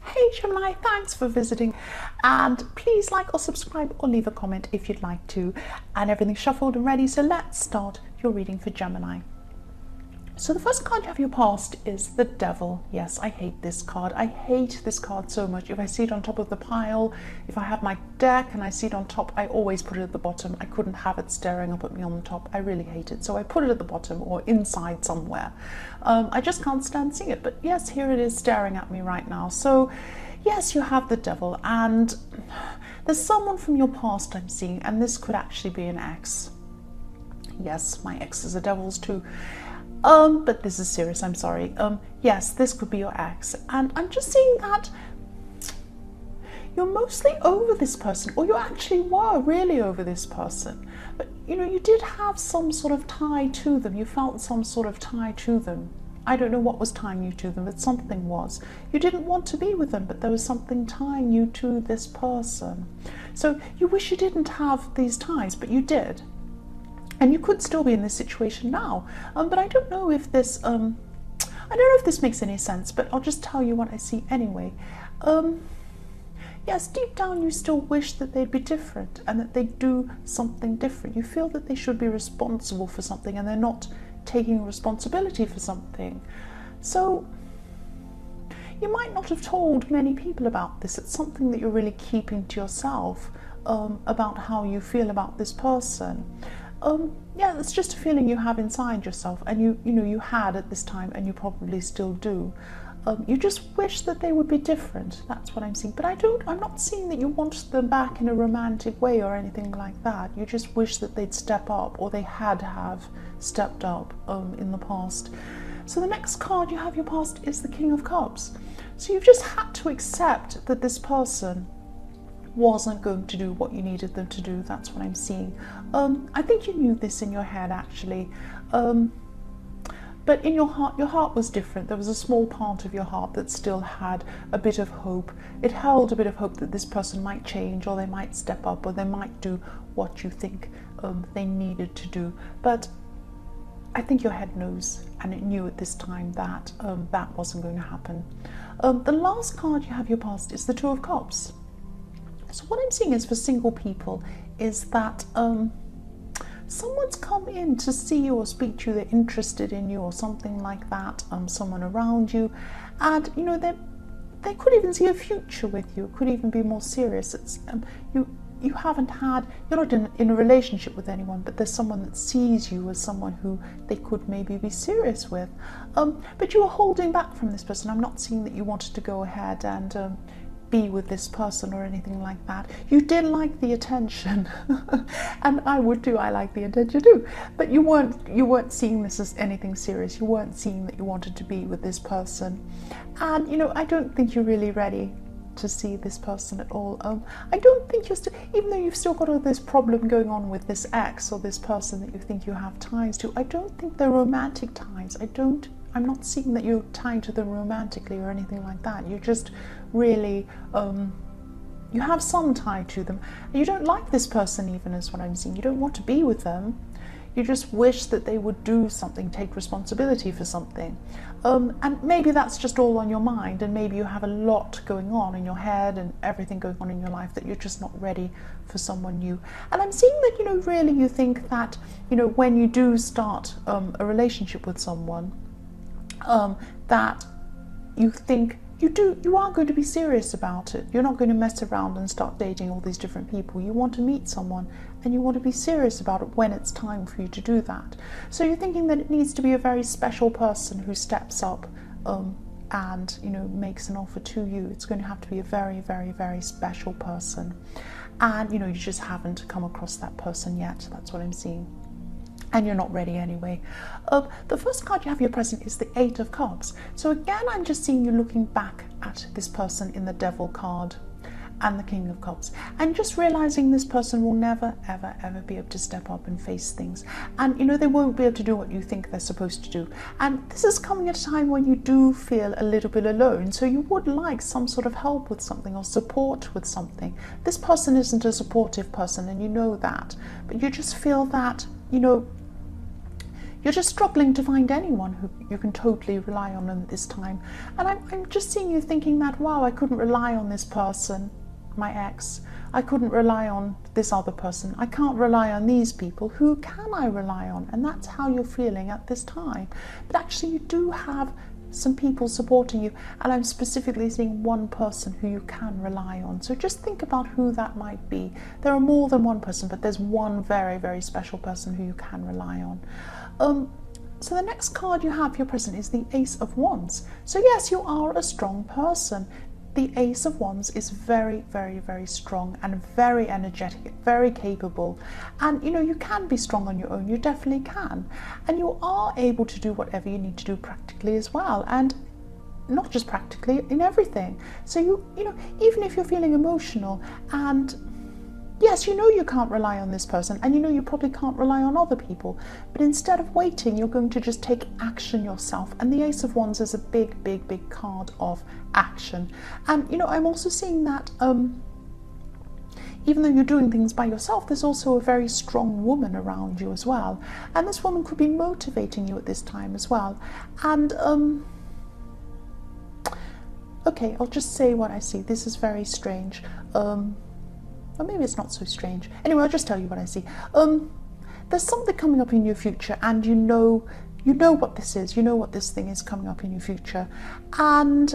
Hey Gemini, thanks for visiting, and please like or subscribe or leave a comment if you'd like to. And everything's shuffled and ready, so let's start your reading for Gemini. So the first card you have your past is the Devil. Yes, I hate this card. I hate this card so much. If I see it on top of the pile, if I have my deck and I see it on top, I always put it at the bottom. I couldn't have it staring up at me on the top. I really hate it. So I put it at the bottom or inside somewhere. I just can't stand seeing it. But yes, here it is staring at me right now. So yes, you have the Devil, and there's someone from your past I'm seeing, and this could actually be an ex. Yes, my exes are devils too. But this is serious, I'm sorry. Yes, this could be your ex. And I'm just seeing that you're mostly over this person, or you actually were really over this person. But, you know, you did have some sort of tie to them. You felt some sort of tie to them. I don't know what was tying you to them, but something was. You didn't want to be with them, but there was something tying you to this person. So you wish you didn't have these ties, but you did. And you could still be in this situation now, but I don't know if this makes any sense, but I'll just tell you what I see anyway. Yes, deep down you still wish that they'd be different and that they'd do something different. You feel that they should be responsible for something and they're not taking responsibility for something. So you might not have told many people about this. It's something that you're really keeping to yourself, about how you feel about this person. Yeah, it's just a feeling you have inside yourself, and you had at this time, and you probably still do. You just wish that they would be different. That's what I'm seeing. But I'm not seeing that you want them back in a romantic way or anything like that. You just wish that they'd step up, or they had to have stepped up in the past. So the next card you have your past is the King of Cups. So you've just had to accept that this person wasn't going to do what you needed them to do. That's what I'm seeing. I think you knew this in your head actually, but in your heart was different. There was a small part of your heart that still had a bit of hope. It held a bit of hope that this person might change, or they might step up, or they might do what you think they needed to do. But I think your head knows, and it knew at this time that that wasn't going to happen. The last card you have your past is the Two of Cups. So what I'm seeing is for single people is that someone's come in to see you or speak to you, they're interested in you or something like that, someone around you, and you know they could even see a future with you. It could even be more serious. It's you're not in a relationship with anyone, but there's someone that sees you as someone who they could maybe be serious with, but you are holding back from this person. I'm not seeing that you wanted to go ahead and be with this person or anything like that. You did like the attention, and I would too. I like the attention too, but you weren't seeing this as anything serious. You weren't seeing that you wanted to be with this person, and you know, I don't think you're really ready to see this person at all. I don't think you're still, even though you've still got all this problem going on with this ex or this person that you think you have ties to. I don't think they're romantic ties. I'm not seeing that you're tied to them romantically or anything like that. You're just really, you have some tie to them. You don't like this person even, is what I'm seeing. You don't want to be with them. You just wish that they would do something, take responsibility for something. And maybe that's just all on your mind, and maybe you have a lot going on in your head and everything going on in your life that you're just not ready for someone new. And I'm seeing that, you know, really you think that, you know, when you do start a relationship with someone, that you think you are going to be serious about it. You're not going to mess around and start dating all these different people. You want to meet someone and you want to be serious about it when it's time for you to do that. So you're thinking that it needs to be a very special person who steps up and, you know, makes an offer to you. It's going to have to be a very, very, very special person. And, you know, you just haven't come across that person yet. That's what I'm seeing. And you're not ready anyway. The first card you have your present is the Eight of Cups. So again, I'm just seeing you looking back at this person in the Devil card and the King of Cups, and just realizing this person will never, ever, ever be able to step up and face things. And you know, they won't be able to do what you think they're supposed to do. And this is coming at a time when you do feel a little bit alone. So you would like some sort of help with something or support with something. This person isn't a supportive person, and you know that, but you just feel that, you know, You're just struggling to find anyone who you can totally rely on at this time. And I'm just seeing you thinking that, wow, I couldn't rely on this person, my ex. I couldn't rely on this other person. I can't rely on these people. Who can I rely on? And that's how you're feeling at this time. But actually you do have some people supporting you, and I'm specifically seeing one person who you can rely on. So just think about who that might be. There are more than one person, but there's one very, very special person who you can rely on. So the next card you have for your present is the Ace of Wands. So yes, you are a strong person. The Ace of Wands is very, very, very strong and very energetic, very capable. And you can be strong on your own, you definitely can. And you are able to do whatever you need to do practically as well. And not just practically, in everything. So even if you're feeling emotional and yes, you can't rely on this person, and you probably can't rely on other people, but instead of waiting, you're going to just take action yourself. And the Ace of Wands is a big, big, big card of action. And I'm also seeing that even though you're doing things by yourself, there's also a very strong woman around you as well. And this woman could be motivating you at this time as well. And okay, I'll just say what I see. This is very strange. Or maybe it's not so strange. Anyway, I'll just tell you what I see. There's something coming up in your future, and you know what this is. You know what this thing is coming up in your future. And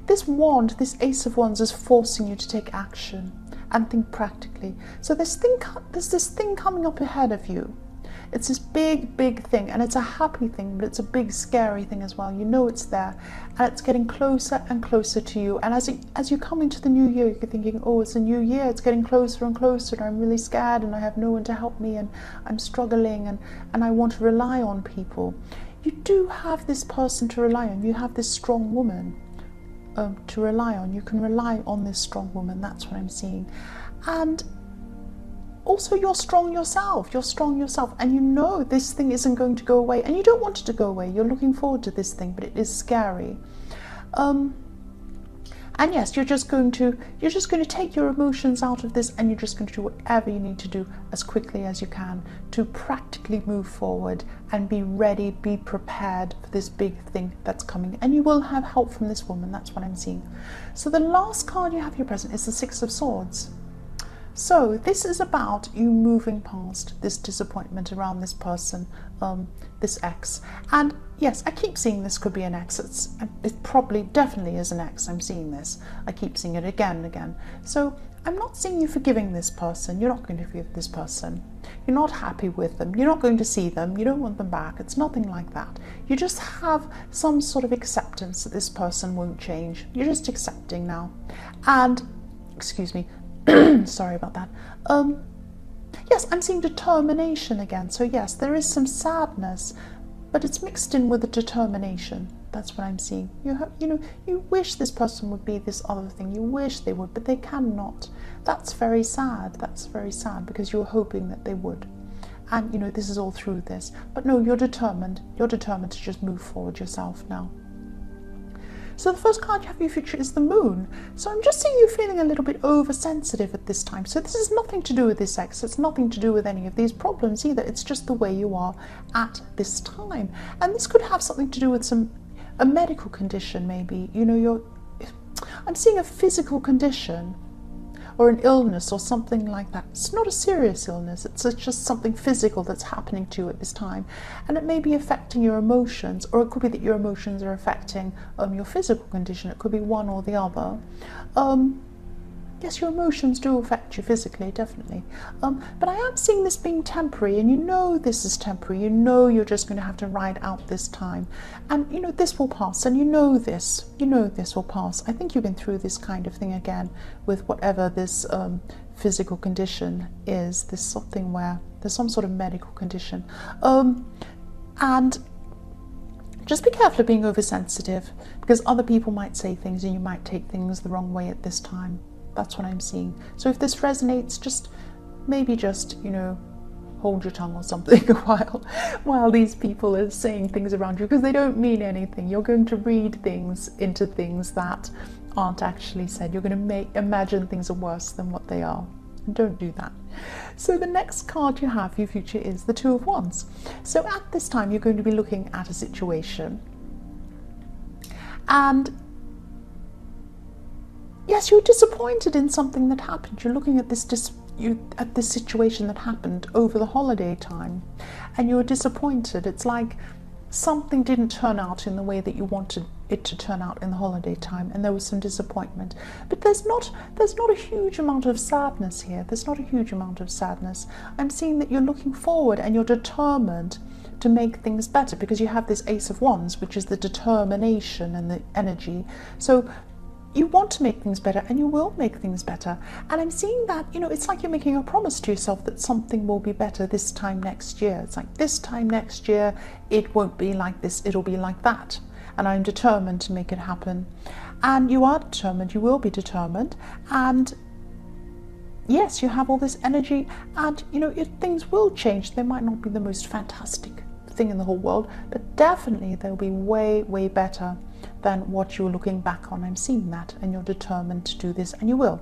this wand, this Ace of Wands, is forcing you to take action and think practically. So there's this thing coming up ahead of you. It's this big, big thing, and it's a happy thing, but it's a big, scary thing as well. It's there, and it's getting closer and closer to you. And as you come into the new year, you're thinking, oh, it's a new year, it's getting closer and closer, and I'm really scared, and I have no one to help me, and I'm struggling, and I want to rely on people. You do have this person to rely on. You have this strong woman to rely on. You can rely on this strong woman. That's what I'm seeing. And also, you're strong yourself. And this thing isn't going to go away, and you don't want it to go away. You're looking forward to this thing, but it is scary. And yes, you're just going to take your emotions out of this, and you're just going to do whatever you need to do as quickly as you can to practically move forward and be ready, be prepared for this big thing that's coming. And you will have help from this woman. That's what I'm seeing. So the last card you have here present is the Six of Swords. So this is about you moving past this disappointment around this person, this ex. And yes, I keep seeing this could be an ex. It probably definitely is an ex. I'm seeing this. I keep seeing it again and again. So I'm not seeing you forgiving this person. You're not going to forgive this person. You're not happy with them. You're not going to see them. You don't want them back. It's nothing like that. You just have some sort of acceptance that this person won't change. You're just accepting now. And, excuse me, sorry about that. Yes, I'm seeing determination again. So yes, there is some sadness, but it's mixed in with the determination. That's what I'm seeing. You wish this person would be this other thing. You wish they would, but they cannot. That's very sad. That's very sad, because you're hoping that they would. And this is all through this. But no, you're determined. You're determined to just move forward yourself now. So the first card you have for your future is the Moon. So I'm just seeing you feeling a little bit oversensitive at this time. So this is nothing to do with this ex. It's nothing to do with any of these problems either. It's just the way you are at this time. And this could have something to do with a medical condition maybe. I'm seeing a physical condition or an illness or something like that. It's not a serious illness. It's just something physical that's happening to you at this time. And it may be affecting your emotions, or it could be that your emotions are affecting your physical condition. It could be one or the other. Yes, your emotions do affect you physically, definitely. But I am seeing this being temporary, and this is temporary. You're just going to have to ride out this time. And this will pass, and this will pass. I think you've been through this kind of thing again with whatever this physical condition is. There's something where there's some sort of medical condition. And just be careful of being oversensitive, because other people might say things and you might take things the wrong way at this time. That's what I'm seeing. So if this resonates, maybe hold your tongue or something a while these people are saying things around you, because they don't mean anything. You're going to read things into things that aren't actually said. You're going to imagine things are worse than what they are. Don't do that. So the next card you have for your future is the Two of Wands. So at this time, you're going to be looking at a situation. And yes, you're disappointed in something that happened. You're looking at this situation that happened over the holiday time, and you're disappointed. It's like something didn't turn out in the way that you wanted it to turn out in the holiday time, and there was some disappointment. But there's not a huge amount of sadness here. There's not a huge amount of sadness. I'm seeing that you're looking forward and you're determined to make things better, because you have this Ace of Wands, which is the determination and the energy. So you want to make things better, and you will make things better. And I'm seeing that, it's like you're making a promise to yourself that something will be better this time next year. It's like, this time next year, it won't be like this, it'll be like that. And I'm determined to make it happen. And you are determined, you will be determined. And yes, you have all this energy, and things will change. They might not be the most fantastic thing in the whole world, but definitely they'll be way, way better than what you're looking back on. I'm seeing that, and you're determined to do this, and you will.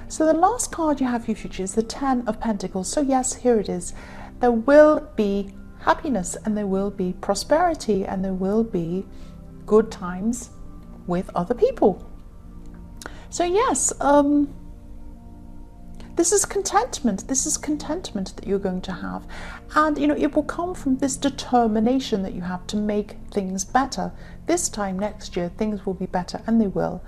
So the last card you have for your future is the Ten of Pentacles. So yes, here it is. There will be happiness, and there will be prosperity, and there will be good times with other people. So yes, this is contentment. This is contentment that you're going to have. And, it will come from this determination that you have to make things better. This time next year, things will be better, and they will.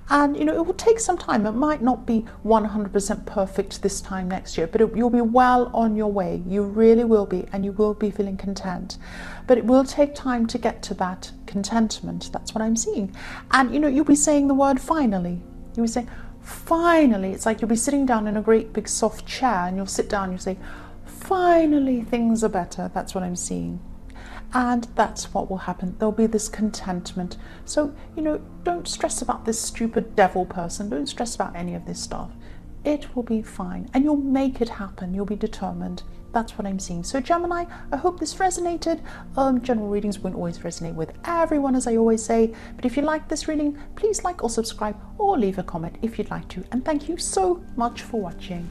And, it will take some time. It might not be 100% perfect this time next year, but you'll be well on your way. You really will be, and you will be feeling content. But it will take time to get to that contentment. That's what I'm seeing. And, you'll be saying the word finally. You'll be saying, finally. It's like you'll be sitting down in a great big soft chair, and you'll sit down and you'll say, finally things are better. That's what I'm seeing. And that's what will happen. There'll be this contentment. So, don't stress about this stupid devil person. Don't stress about any of this stuff. It will be fine, and you'll make it happen. You'll be determined. That's what I'm seeing. So Gemini, I hope this resonated. General readings won't always resonate with everyone, as I always say, but if you like this reading, please like or subscribe, or leave a comment if you'd like to. And thank you so much for watching.